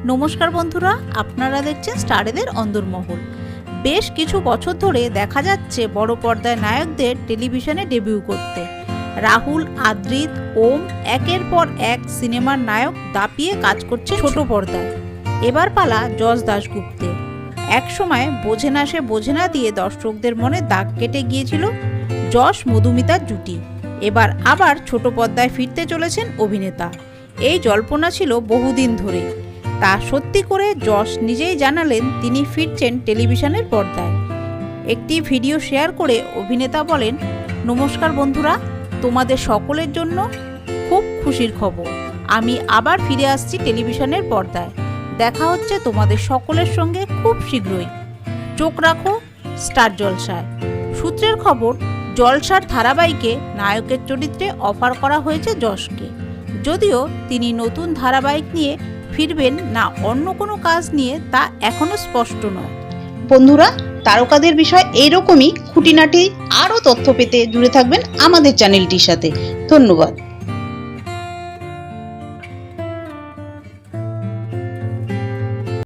নমস্কার বন্ধুরা, আপনারা দেখছেন স্টারেদের অন্দরমহল। বেশ কিছু বছর ধরে দেখা যাচ্ছে বড় পর্দায় নায়কদের টেলিভিশনে ডেবিউ করতে। রাহুল, আদ্রিত, ওম একের পর এক সিনেমার নায়ক দাপিয়ে কাজ করছে ছোট পর্দায়। এবার পালা যশ দাশগুপ্তের। এক সময় বোঝে না সে বোঝে না দিয়ে দর্শকদের মনে দাগ কেটে গিয়েছিল যশ মধুমিতার জুটি। এবার আবার ছোট পর্দায় ফিরতে চলেছেন অভিনেতা। এই জল্পনা ছিল বহুদিন ধরে। তা সত্যি করে যশ নিজেই জানালেন তিনি ফিরছেন টেলিভিশনের পর্দায়। একটি ভিডিও শেয়ার করে অভিনেতা বলেন, নমস্কার বন্ধুরা, তোমাদের সকলের জন্য খুব খুশির খবর। আমি আবার ফিরে আসছি টেলিভিশনের পর্দায়। দেখা হচ্ছে তোমাদের সকলের সঙ্গে খুব শীঘ্রই। চোখ রাখো স্টার জলসায়। সূত্রের খবর, জলসার ধারাবাহিকে নায়কের চরিত্রে অফার করা হয়েছে যশকে। যদিও তিনি নতুন ধারাবাহিক নিয়ে ফিরবেন না অন্য কোনো কাজ নিয়ে তা এখনো স্পষ্ট নয়। বন্ধুরা, তারকাদের বিষয় এইরকমই খুঁটিনাটি আরও তথ্য পেতে জুড়ে থাকবেন আমাদের চ্যানেলটির সাথে। ধন্যবাদ।